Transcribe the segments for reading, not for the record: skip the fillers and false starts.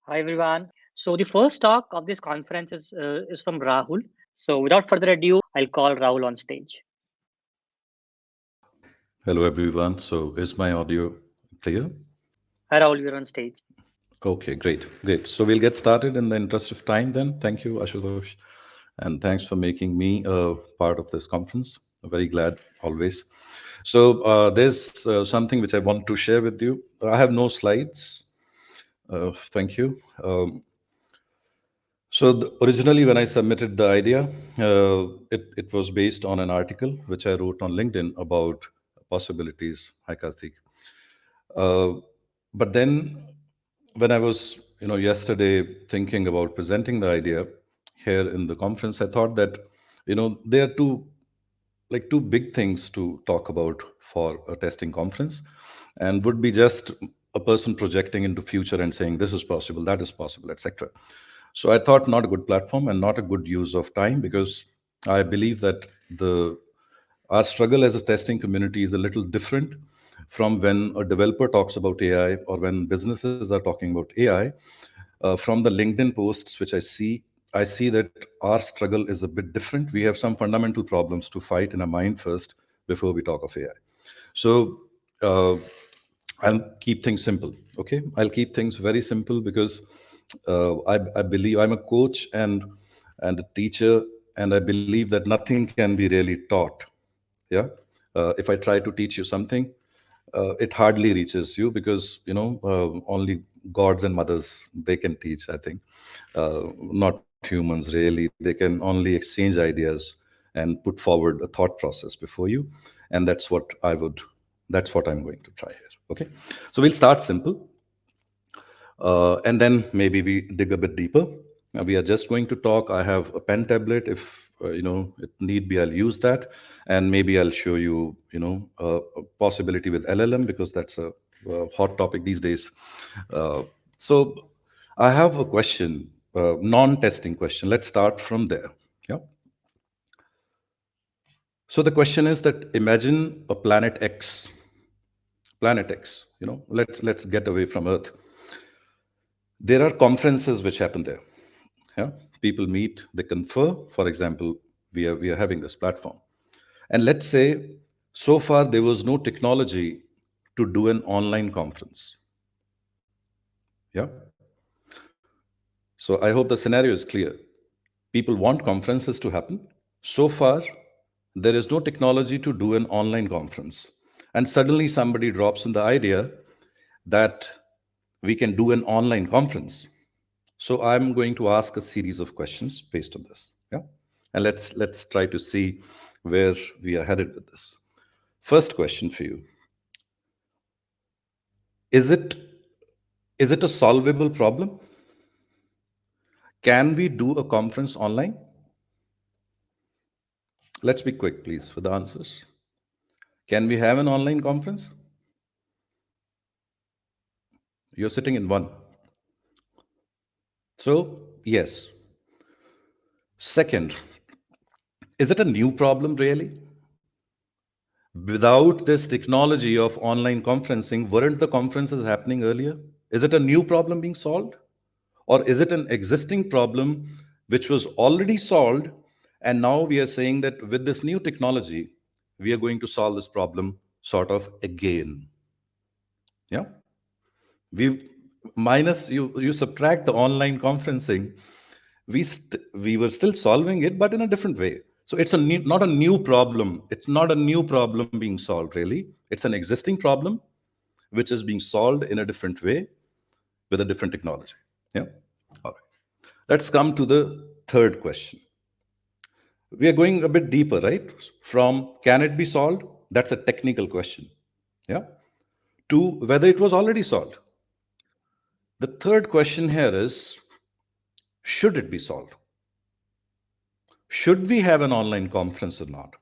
Hi everyone. So the first talk of this conference is from Rahul. So without further ado, I'll call Rahul on stage. Hello, everyone. So, is my audio clear? Hi Rahul, you're on stage. Okay, great. So, we'll get started in the interest of time then. Thank you, Ashutosh. And thanks for making me a part of this conference. I'm very glad always. So, there's something which I want to share with you. I have no slides. Thank you. Originally, when I submitted the idea, it was based on an article which I wrote on LinkedIn about possibilities. Hi, Karthik. Uh, but then when I was, yesterday thinking about presenting the idea here in the conference, I thought that, there are two big things to talk about for a testing conference, and would be just a person projecting into future and saying this is possible, that is possible, etc. So I thought not a good platform and not a good use of time, because I believe that the our struggle as a testing community is a little different from when a developer talks about AI or when businesses are talking about AI. From the LinkedIn posts which I see that our struggle is a bit different. We have some fundamental problems to fight in our mind first before we talk of AI. So uh, I'll keep things simple. Okay, I'll keep things very simple because I believe I'm a coach and a teacher, and I believe that nothing can be really taught. Yeah, if I try to teach you something, it hardly reaches you, because only gods and mothers, they can teach, I think. Not humans really, they can only exchange ideas and put forward a thought process before you. And that's what I'm going to try here. Okay, so we'll start simple, and then maybe we dig a bit deeper. We are just going to talk. I have a pen tablet. If it need be, I'll use that, and maybe I'll show you, a possibility with LLM, because that's a hot topic these days. Uh, so, I have a question, non-testing question. Let's start from there. Yeah. So the question is that imagine a planet X. Planet X. Let's get away from Earth. There are conferences which happen there. Yeah, people meet, they confer. For example, we are having this platform, and let's say so far there was no technology to do an online conference. Yeah, so I hope the scenario is clear. People want conferences to happen. So far, there is no technology to do an online conference, and suddenly somebody drops in the idea that we can do an online conference. So I'm going to ask a series of questions based on this. Yeah. And let's try to see where we are headed with this. First question for you. Is it is it a solvable problem? Can we do a conference online? Let's be quick, please, for the answers. Can we have an online conference? You're sitting in one. So, yes. Second, is it a new problem really? Without this technology of online conferencing, weren't the conferences happening earlier? Is it a new problem being solved? Or is it an existing problem which was already solved? And now we are saying that with this new technology, we are going to solve this problem sort of again. Yeah. We minus you subtract the online conferencing, we were still solving it, but in a different way. So it's not a new problem. It's not a new problem being solved, really. It's an existing problem which is being solved in a different way with a different technology. Yeah. All right. Let's come to the third question. We are going a bit deeper, right? From can it be solved? That's a technical question. Yeah. To whether it was already solved. The third question here is, should it be solved? Should we have an online conference or not?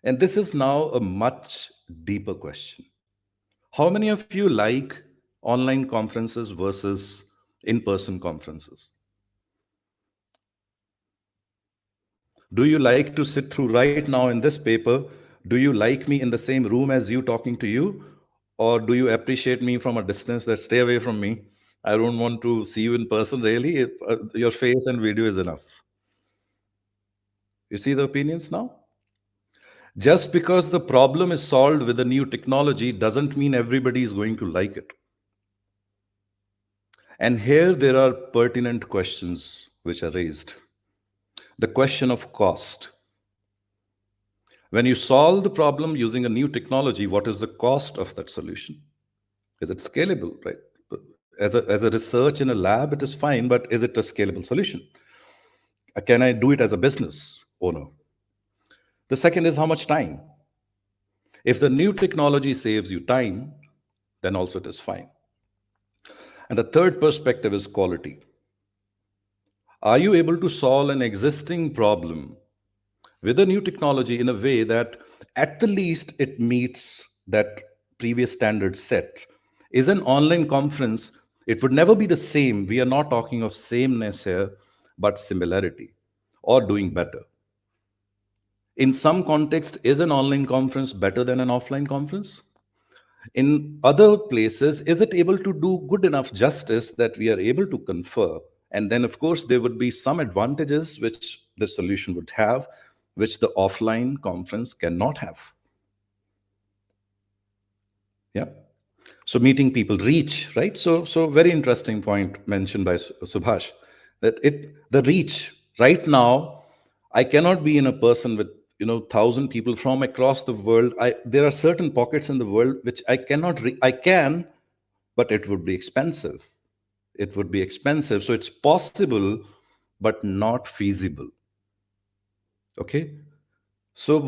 And this is now a much deeper question. How many of you like online conferences versus in person conferences? Do you like to sit through right now in this paper? Do you like me in the same room as you talking to you? Or do you appreciate me from a distance that stay away from me? I don't want to see you in person, really. Your face and video is enough. You see the opinions now? Just because the problem is solved with a new technology doesn't mean everybody is going to like it. And here there are pertinent questions which are raised. The question of cost. When you solve the problem using a new technology, what is the cost of that solution? Is it scalable, right? As a research in a lab, it is fine, but is it a scalable solution? Can I do it as a business owner? The second is how much time. If the new technology saves you time, then also it is fine. And the third perspective is quality. Are you able to solve an existing problem with a new technology in a way that at the least it meets that previous standard set? Is an online conference, it would never be the same. We are not talking of sameness here, but similarity or doing better. In some context, is an online conference better than an offline conference? In other places, is it able to do good enough justice that we are able to confer? And then, of course, there would be some advantages which the solution would have, which the offline conference cannot have. Yeah. So meeting people, reach, right? So very interesting point mentioned by Subhash, that the reach right now, I cannot be in a person with 1,000 people from across the world. There are certain pockets in the world which I cannot. I can, but it would be expensive. It would be expensive. So it's possible, but not feasible. Okay. So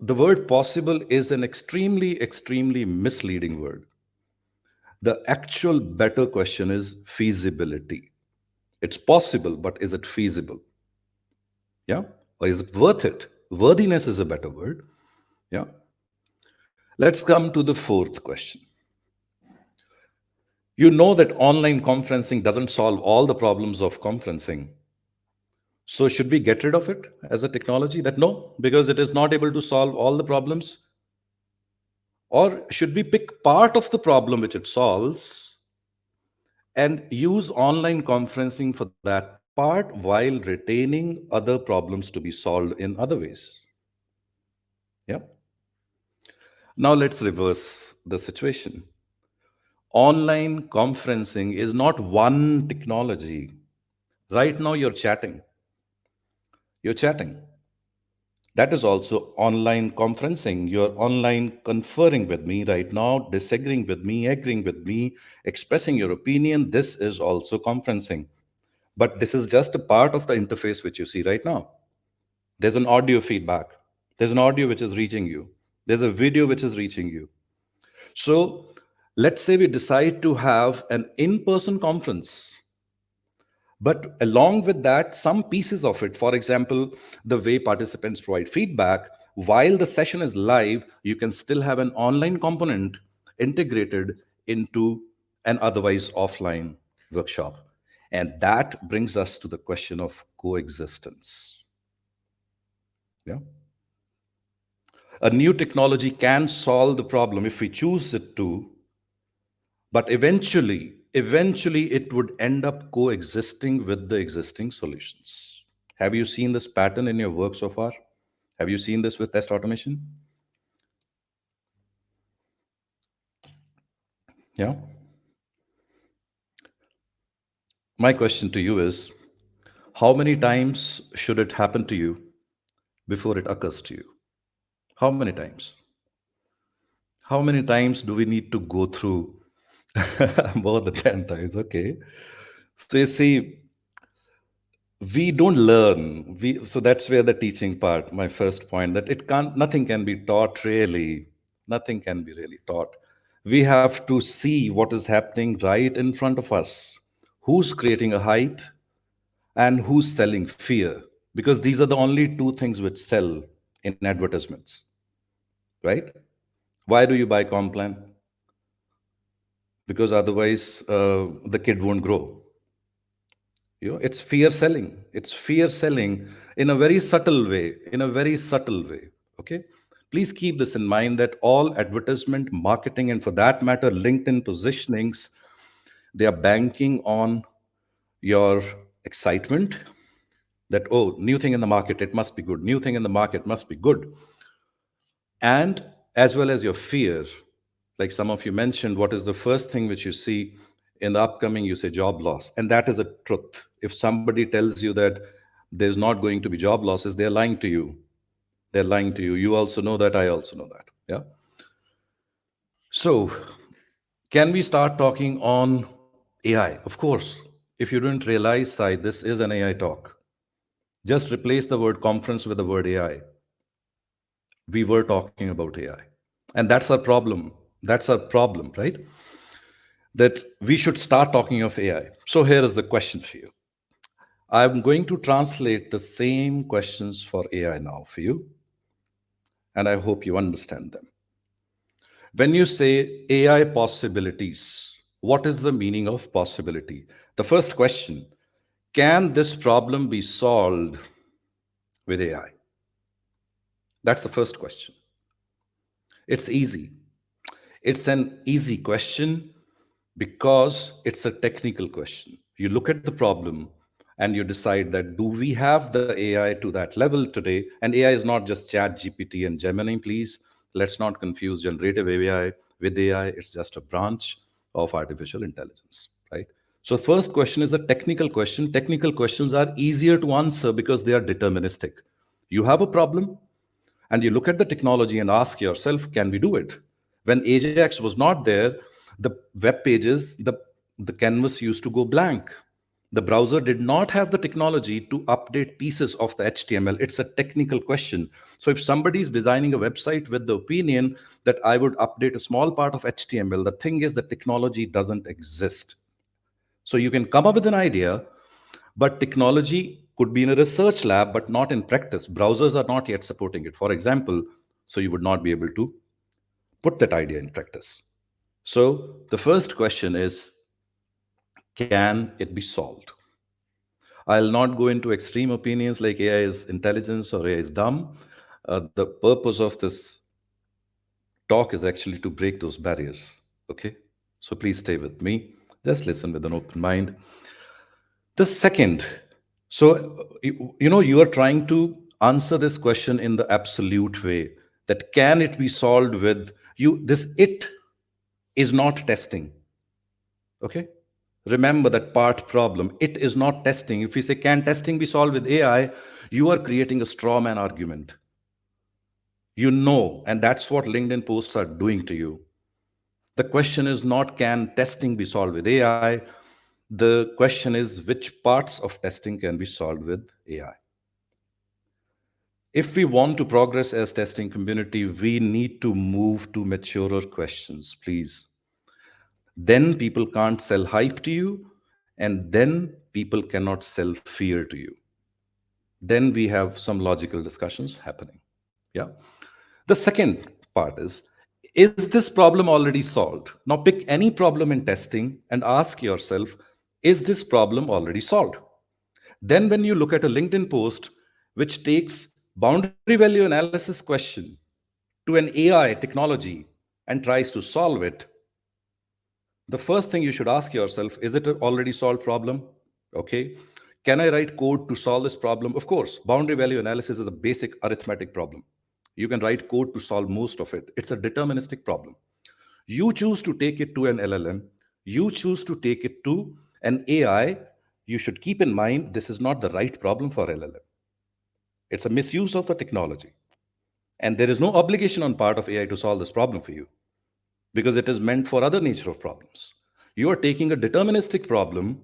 the word possible is an extremely, extremely misleading word. The actual better question is feasibility. It's possible, but is it feasible? Yeah. Or is it worth it? Worthiness is a better word. Yeah. Let's come to the fourth question. You know that online conferencing doesn't solve all the problems of conferencing. So should we get rid of it as a technology? That no, because it is not able to solve all the problems. Or should we pick part of the problem which it solves and use online conferencing for that part while retaining other problems to be solved in other ways? Yeah. Now let's reverse the situation. Online conferencing is not one technology. Right now, you're chatting. You're chatting. That is also online conferencing. You're online conferring with me right now, disagreeing with me, agreeing with me, expressing your opinion. This is also conferencing. But this is just a part of the interface which you see right now. There's an audio feedback. There's an audio which is reaching you. There's a video which is reaching you. So let's say we decide to have an in person conference. But along with that, some pieces of it, for example, the way participants provide feedback, while the session is live, you can still have an online component integrated into an otherwise offline workshop. And that brings us to the question of coexistence. Yeah. A new technology can solve the problem if we choose it to, but eventually it would end up coexisting with the existing solutions. Have you seen this pattern in your work so far? Have you seen this with test automation? Yeah. My question to you is, how many times should it happen to you before it occurs to you? How many times? How many times do we need to go through? More than 10 times. Okay. So you see, we don't learn. So that's where the teaching part, my first point, that it can't, nothing can be taught really. Nothing can be really taught. We have to see what is happening right in front of us. Who's creating a hype and who's selling fear? Because these are the only two things which sell in advertisements, right? Why do you buy Complan? Because otherwise the kid won't grow. It's fear selling. It's fear selling in a very subtle way, in a very subtle way. Okay. Please keep this in mind that all advertisement, marketing, and for that matter, LinkedIn positionings, They are banking on your excitement that, oh, new thing in the market, it must be good. New thing in the market must be good. And as well as your fear. Like some of you mentioned, what is the first thing which you see in the upcoming? You say job loss. And that is a truth. If somebody tells you that there's not going to be job losses, they're lying to you. They're lying to you. You also know that. I also know that. Yeah. So, can we start talking on AI? Of course. If you didn't realize, Sai, this is an AI talk. Just replace the word conference with the word AI. We were talking about AI. And that's our problem. That's our problem, right? That we should start talking of AI. So here is the question for you. I'm going to translate the same questions for AI now for you, and I hope you understand them. When you say AI possibilities, what is the meaning of possibility? The first question, can this problem be solved with AI? That's the first question. It's easy. It's an easy question because it's a technical question. You look at the problem and you decide that, do we have the AI to that level today? And AI is not just Chat GPT and Gemini, please. Let's not confuse generative AI with AI. It's just a branch of artificial intelligence, right? So, first question is a technical question. Technical questions are easier to answer because they are deterministic. You have a problem, and you look at the technology and ask yourself, can we do it? When Ajax was not there, the web pages, the canvas used to go blank. The browser did not have the technology to update pieces of the HTML. It's a technical question. So if somebody is designing a website with the opinion that I would update a small part of HTML, the thing is the technology doesn't exist. So you can come up with an idea, but technology could be in a research lab, but not in practice. Browsers are not yet supporting it, for example. So you would not be able to put that idea in practice. So the first question is, can it be solved? I'll not go into extreme opinions like AI is intelligence or AI is dumb. The purpose of this talk is actually to break those barriers. Okay? So please stay with me. Just listen with an open mind. The second, so you are trying to answer this question in the absolute way that can it be solved with you? This it is not testing. Okay? Remember that part problem. It is not testing. If we say, can testing be solved with AI? You are creating a straw man argument. You know, and that's what LinkedIn posts are doing to you. The question is not, can testing be solved with AI? The question is, which parts of testing can be solved with AI? If we want to progress as testing community, we need to move to maturer questions, please. Then people can't sell hype to you, and then people cannot sell fear to you. Then we have some logical discussions happening. Yeah. The second part is this problem already solved? Now pick any problem in testing and ask yourself, is this problem already solved? Then when you look at a LinkedIn post which takes boundary value analysis question to an AI technology and tries to solve it, the first thing you should ask yourself, is it an already solved problem? Okay. Can I write code to solve this problem? Of course, boundary value analysis is a basic arithmetic problem. You can write code to solve most of it. It's a deterministic problem. You choose to take it to an LLM, you choose to take it to an AI. You should keep in mind this is not the right problem for LLM. It's a misuse of the technology. And there is no obligation on part of AI to solve this problem for you because it is meant for other nature of problems. You are taking a deterministic problem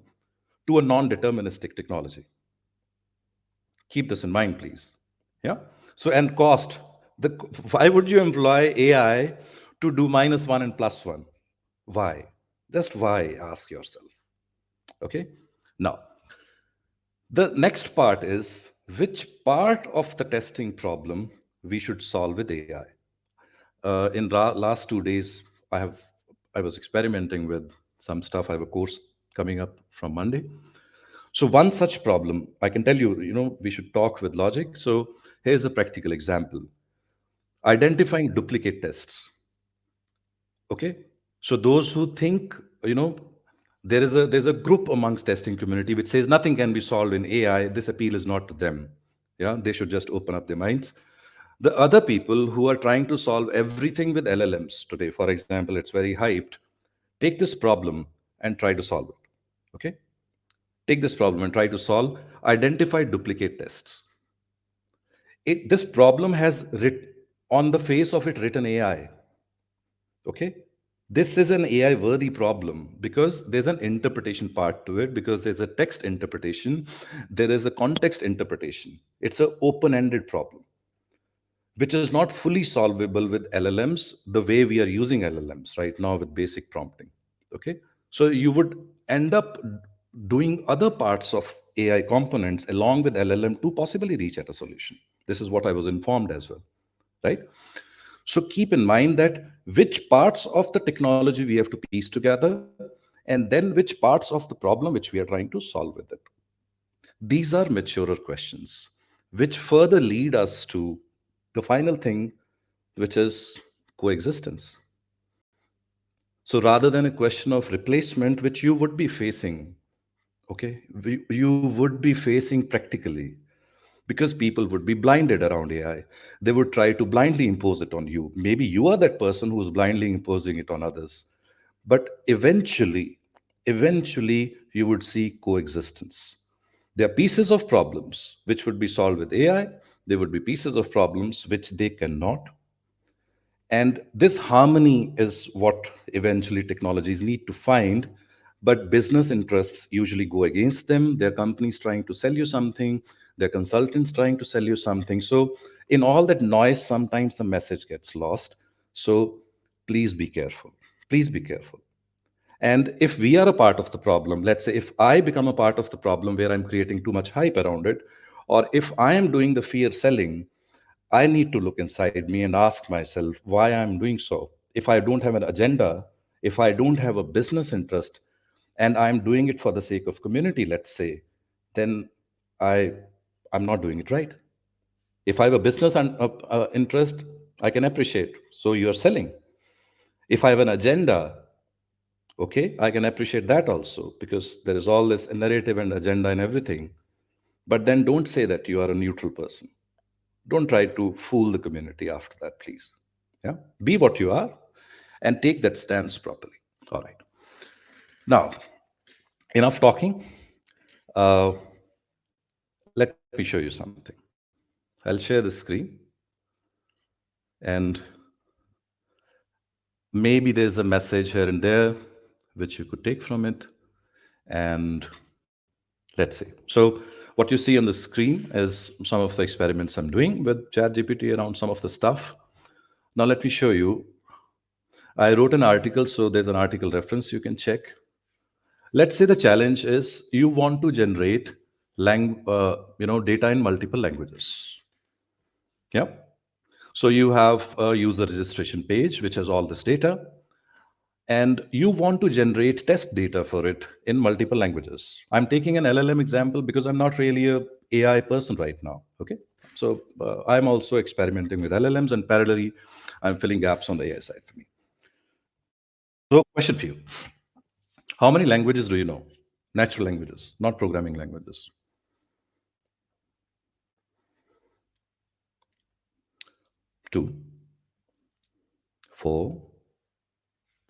to a non-deterministic technology. Keep this in mind, please. Yeah. So, and cost. The, why would you employ AI to do -1 and +1? Why? Just why? Ask yourself. Okay. Now, the next part is which part of the testing problem we should solve with AI. In last 2 days, I was experimenting with some stuff. I have a course coming up from Monday. So one such problem, I can tell you, we should talk with logic. So here's a practical example. Identifying duplicate tests. Okay. So those who think, you know, There's a group amongst testing community which says nothing can be solved in AI. This appeal is not to them. Yeah, they should just open up their minds. The other people who are trying to solve everything with LLMs today, for example, it's very hyped. Take this problem and try to solve it. Okay, take this problem and try to solve. Identify duplicate tests. This problem has on the face of it written AI. Okay, this is an AI worthy problem because there's an interpretation part to it, because there's a text interpretation, there is a context interpretation. It's an open ended problem which is not fully solvable with LLMs the way we are using LLMs right now with basic prompting. Okay, so you would end up doing other parts of AI components along with LLM to possibly reach at a solution. This is what I was informed as well, right? So keep in mind that which parts of the technology we have to piece together, and then which parts of the problem which we are trying to solve with it. These are maturer questions, which further lead us to the final thing, which is coexistence. So rather than a question of replacement, which you would be facing, okay, you would be facing practically, because people would be blinded around AI. They would try to blindly impose it on you. Maybe you are that person who's blindly imposing it on others. But eventually, you would see coexistence. There are pieces of problems which would be solved with AI. There would be pieces of problems which they cannot. And this harmony is what eventually technologies need to find. But business interests usually go against them. There are companies trying to sell you something, there are consultants trying to sell you something. So, in all that noise, sometimes the message gets lost. So, please be careful. Please be careful. And if we are a part of the problem, let's say if I become a part of the problem where I'm creating too much hype around it, or if I am doing the fear selling, I need to look inside me and ask myself why I'm doing so. If I don't have an agenda, if I don't have a business interest, and I'm doing it for the sake of community, let's say, then I I'm not doing it right. If I have a business interest, I can appreciate. So you are selling. If I have an agenda, okay, I can appreciate that also, because there is all this narrative and agenda and everything. But then don't say that you are a neutral person. Don't try to fool the community after that, please. Yeah, be what you are and take that stance properly. All right. Now, enough talking. Uh, Let me show you something. I'll share the screen, and maybe there's a message here and there which you could take from it. And let's see. So, what you see on the screen is some of the experiments I'm doing with ChatGPT around some of the stuff. Now, let me show you. I wrote an article, so there's an article reference you can check. Let's say the challenge is you want to generate data in multiple languages. Yeah. So you have a user registration page which has all this data, and you want to generate test data for it in multiple languages. I'm taking an LLM example because I'm not really a AI person right now. Okay. So I'm also experimenting with LLMs, and parallelly, I'm filling gaps on the AI side for me. So, question for you: how many languages do you know? Natural languages, not programming languages. Two, four,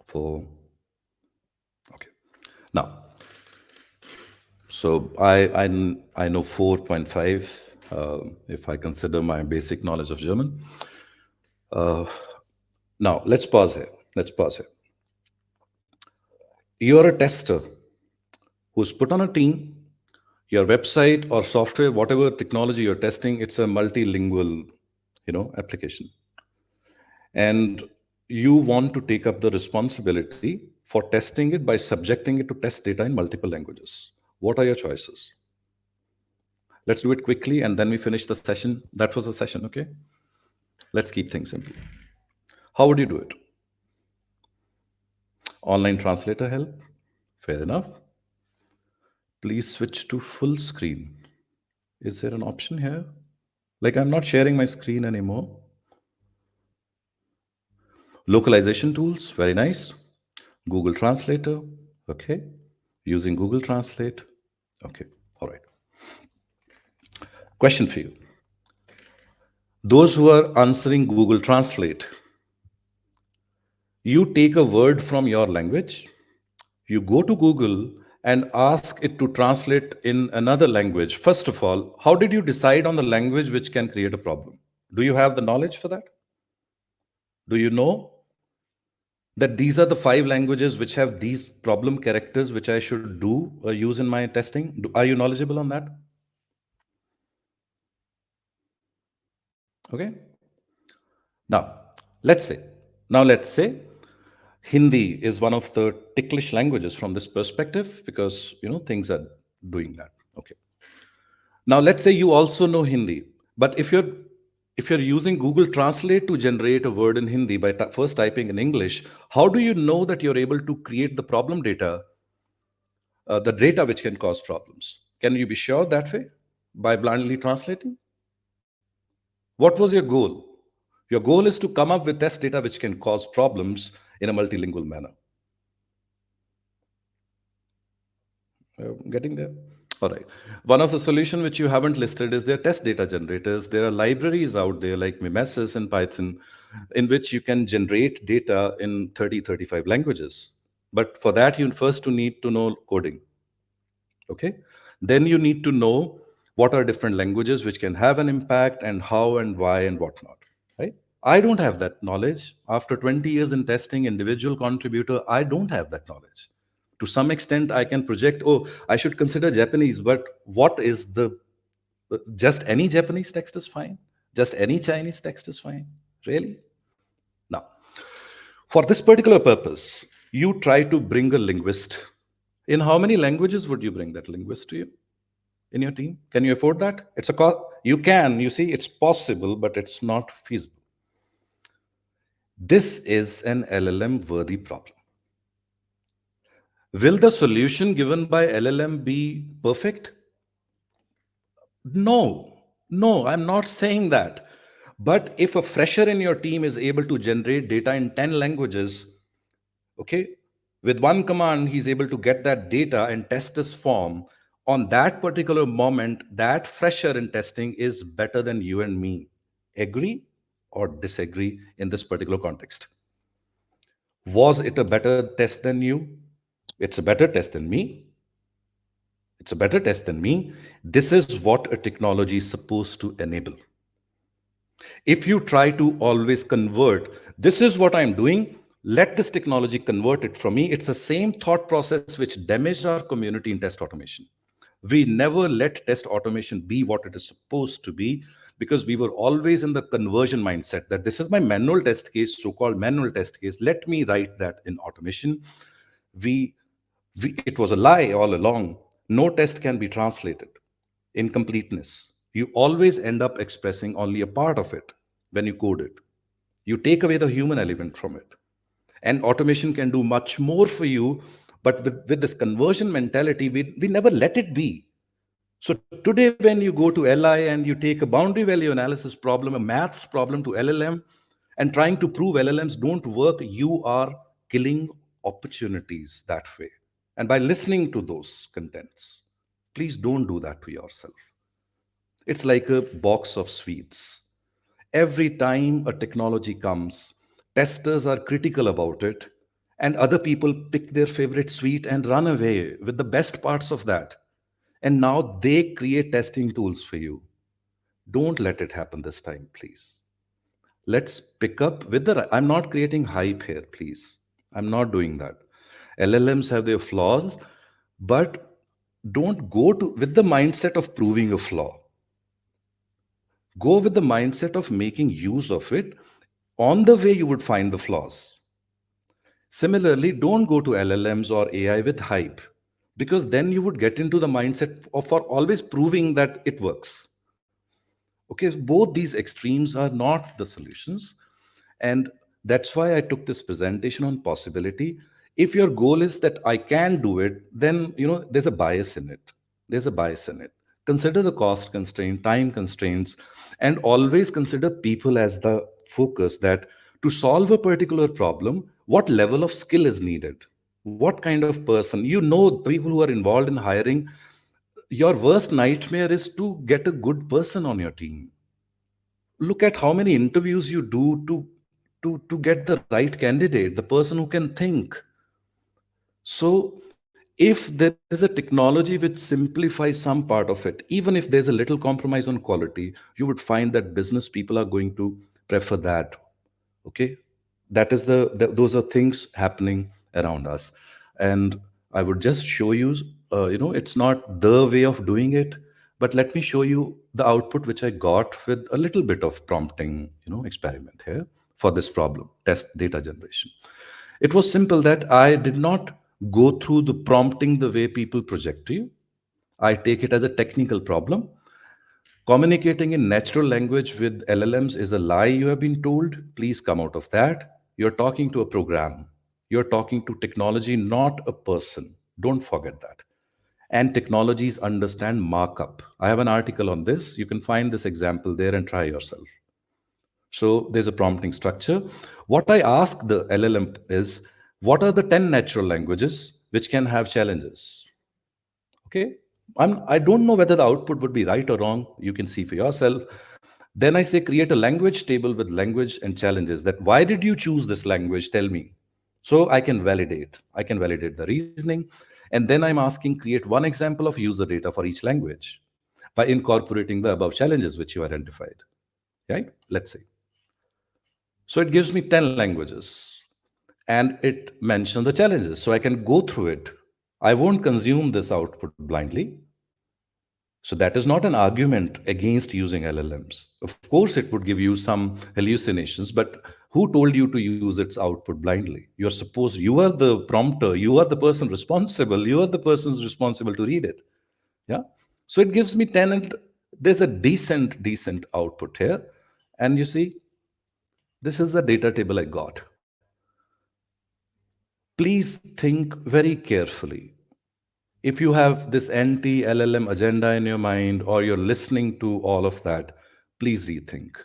four. Okay. Now, so I know 4.5 if I consider my basic knowledge of German. Uh, Now, let's pause here. Let's pause here. You're a tester who's put on a team. Your website or software, whatever technology you're testing, it's a multilingual, application, and you want to take up the responsibility for testing it by subjecting it to test data in multiple languages. What are your choices? Let's do it quickly and then we finish the session. That was the session, okay? Let's keep things simple. How would you do it? Online translator help? Fair enough. Please switch to full screen. Is there an option here? Like, I'm not sharing my screen anymore. Localization tools, very nice. Google Translator, okay. Using Google Translate? Okay, all right. Question for you. Those who are answering Google Translate, you take a word from your language, you go to Google and ask it to translate in another language. First of all, how did you decide on the language which can create a problem? Do you have the knowledge for that? Do you know that these are the five languages which have these problem characters which I should do use in my testing? Are you knowledgeable on that? Okay. Now, let's say, let's say Hindi is one of the ticklish languages from this perspective because things are doing that. Okay. Now let's say you also know Hindi, but if you're using Google Translate to generate a word in Hindi by first typing in English, how do you know that you're able to create the data which can cause problems? Can you be sure that way by blindly translating? What was your goal? Your goal is to come up with test data which can cause problems in a multilingual manner. Getting there? All right. One of the solution which you haven't listed is their test data generators. There are libraries out there like Mimesis and Python in which you can generate data in 30, 35 languages. But for that, you first need to know coding. Okay. Then you need to know what are different languages which can have an impact and how and why and whatnot. Right? I don't have that knowledge. After 20 years in testing, individual contributor, I don't have that knowledge. To some extent, I can project, oh, I should consider Japanese, but what is just any Japanese text is fine? Just any Chinese text is fine? Really? Now, for this particular purpose, you try to bring a linguist. In how many languages would you bring that linguist to you in your team? Can you afford that? It's a cost. You can, you see, it's possible, but it's not feasible. This is an LLM worthy problem. Will the solution given by LLM be perfect? No, I'm not saying that. But if a fresher in your team is able to generate data in 10 languages, okay, with one command, he's able to get that data and test this form. On that particular moment, that fresher in testing is better than you and me. Agree or disagree in this particular context? Was it a better test than you? It's a better test than me. It's a better test than me. This is what a technology is supposed to enable. If you try to always convert, this is what I'm doing, let this technology convert it from me. It's the same thought process which damaged our community in test automation. We never let test automation be what it is supposed to be because we were always in the conversion mindset that this is my manual test case, so-called manual test case. Let me write that in automation. We it was a lie all along. No test can be translated in completeness. You always end up expressing only a part of it when you code it. You take away the human element from it. And automation can do much more for you. But with this conversion mentality, we never let it be. So today, when you go to LI and you take a boundary value analysis problem, a maths problem to LLM, and trying to prove LLMs don't work, you are killing opportunities that way. And by listening to those contents, please don't do that to yourself. It's like a box of sweets. Every time a technology comes, testers are critical about it, and other people pick their favorite sweet and run away with the best parts of that. And now they create testing tools for you. Don't let it happen this time, please. Let's pick up with I'm not creating hype here, please. I'm not doing that. LLMs have their flaws, but don't go to with the mindset of proving a flaw. Go with the mindset of making use of it. On the way, you would find the flaws. Similarly, don't go to LLMs or AI with hype, because then you would get into the mindset of for always proving that it works. Okay, both these extremes are not the solutions. And that's why I took this presentation on possibility. If your goal is that I can do it, then there's a bias in it. There's a bias in it. Consider the cost constraint, time constraints, and always consider people as the focus, that to solve a particular problem, what level of skill is needed. What kind of person? You know, people who are involved in hiring, your worst nightmare is to get a good person on your team. Look at how many interviews you do to get the right candidate, the person who can think. So if there is a technology which simplifies some part of it, even if there's a little compromise on quality, you would find that business people are going to prefer that. Okay, that is those are things happening around us. And I would just show you, it's not the way of doing it, but let me show you the output which I got with a little bit of prompting, experiment here for this problem, test data generation. It was simple that I did not go through the prompting the way people project to you. I take it as a technical problem. Communicating in natural language with LLMs is a lie, you have been told. Please come out of that. You're talking to a program. You're talking to technology, not a person. Don't forget that. And technologies understand markup. I have an article on this. You can find this example there and try yourself. So there's a prompting structure. What I ask the LLM is, what are the 10 natural languages which can have challenges? Okay. I don't know whether the output would be right or wrong. You can see for yourself. Then I say create a language table with language and challenges. That why did you choose this language? Tell me. So I can validate. I can validate the reasoning. And then I'm asking create one example of user data for each language by incorporating the above challenges which you identified. Right? Let's say. So it gives me 10 languages and it mentions the challenges. So I can go through it. I won't consume this output blindly. So that is not an argument against using LLMs. Of course, it would give you some hallucinations, but who told you to use its output blindly? You are the prompter, you are the person responsible, you are the person who's responsible to read it. Yeah. So it gives me 10 and there's a decent output here. And you see, this is the data table I got. Please think very carefully. If you have this anti LLM agenda in your mind or you're listening to all of that, please rethink.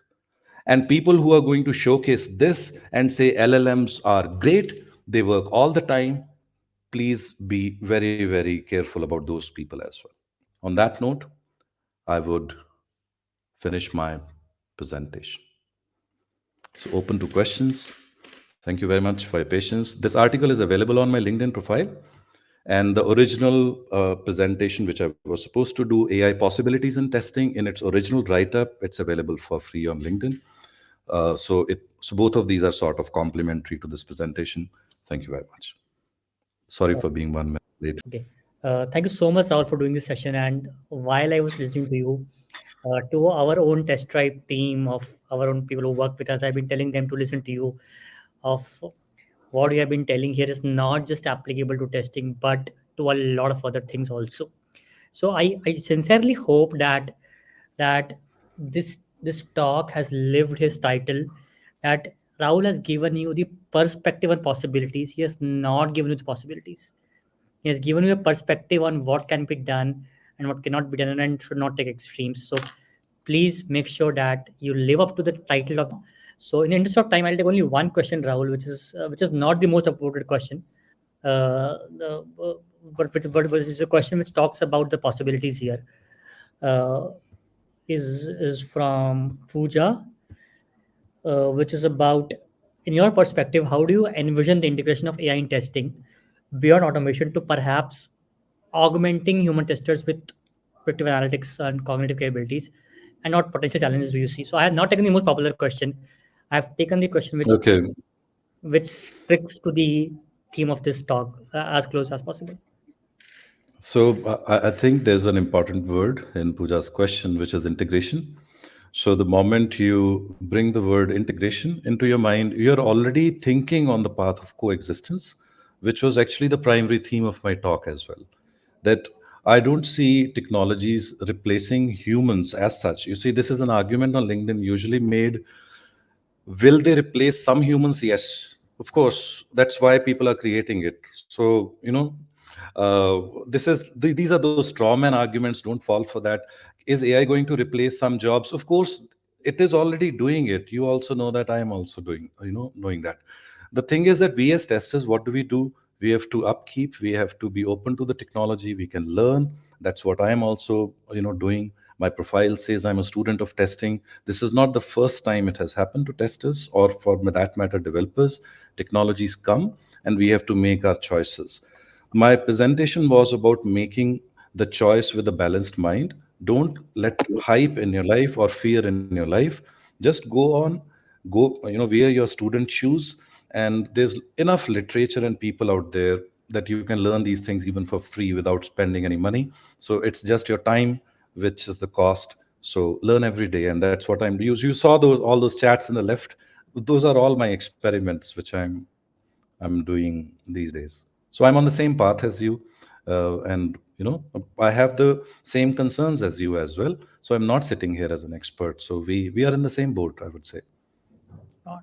And people who are going to showcase this and say LLMs are great, they work all the time, please be very careful about those people as well. On that note, I would finish my presentation. So, open to questions. Thank you very much for your patience. This article is available on my LinkedIn profile. And the original presentation, which I was supposed to do, AI possibilities in testing, in its original write up, it's available for free on LinkedIn. So both of these are sort of complementary to this presentation. Thank you very much. Sorry for being 1 minute late. Okay. Thank you so much, Rahul, for doing this session. And while I was listening to you, to our own test drive team of our own people who work with us, I've been telling them to listen to you. Of what you have been telling here is not just applicable to testing, but to a lot of other things also. So I sincerely hope that this talk has lived his title. That Rahul has given you the perspective and possibilities. He has not given you the possibilities. He has given you a perspective on what can be done and what cannot be done and should not take extremes. So please make sure that you live up to the title of. So in the interest of time, I'll take only one question, Rahul, which is not the most upvoted question, but is a question which talks about the possibilities here. Uh, is from Pooja, which is about, in your perspective, how do you envision the integration of AI in testing beyond automation to perhaps augmenting human testers with predictive analytics and cognitive capabilities, and what potential challenges do you see? So I have not taken the most popular question. I have taken the question Okay. which sticks to the theme of this talk as close as possible. So I think there's an important word in Pooja's question, which is integration. So the moment you bring the word integration into your mind, you're already thinking on the path of coexistence, which was actually the primary theme of my talk as well. That I don't see technologies replacing humans as such. You see, this is an argument on LinkedIn usually made. Will they replace some humans? Yes, of course. That's why people are creating it. So, these are those straw man arguments. Don't fall for that. Is AI going to replace some jobs? Of course, it is already doing it. You also know that I am also doing, knowing that. The thing is that we as testers, what do? We have to upkeep, we have to be open to the technology, we can learn. That's what I am also doing. My profile says I'm a student of testing. This is not the first time it has happened to testers, or for that matter developers. Technologies come and we have to make our choices. My presentation was about making the choice with a balanced mind. Don't let hype in your life or fear in your life. Just go on, go, wear your student shoes. And there's enough literature and people out there that you can learn these things even for free without spending any money. So it's just your time which is the cost. So learn every day, and that's what I'm you saw those, all those chats in the left. Those are all my experiments which I'm doing these days. So I'm on the same path as you, and I have the same concerns as you as well. So I'm not sitting here as an expert. So we are in the same boat, I would say. All right.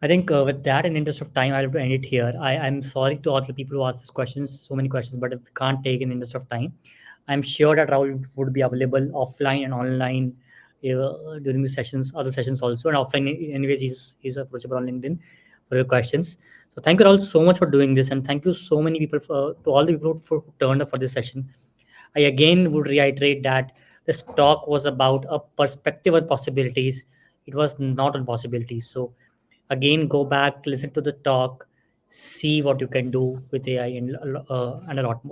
I think with that, in the interest of time, I'll have to end it here. I'm sorry to all the people who asked these questions, so many questions, but if we can't take in the interest of time, I'm sure that Rahul would be available offline and online during the sessions, other sessions also, and offline. Anyways, he's approachable on LinkedIn for your questions. So thank you all so much for doing this, and thank you so many people to all the people who turned up for this session. I again would reiterate that this talk was about a perspective on possibilities. It was not on possibilities. So again, go back, listen to the talk, see what you can do with AI, and a lot more.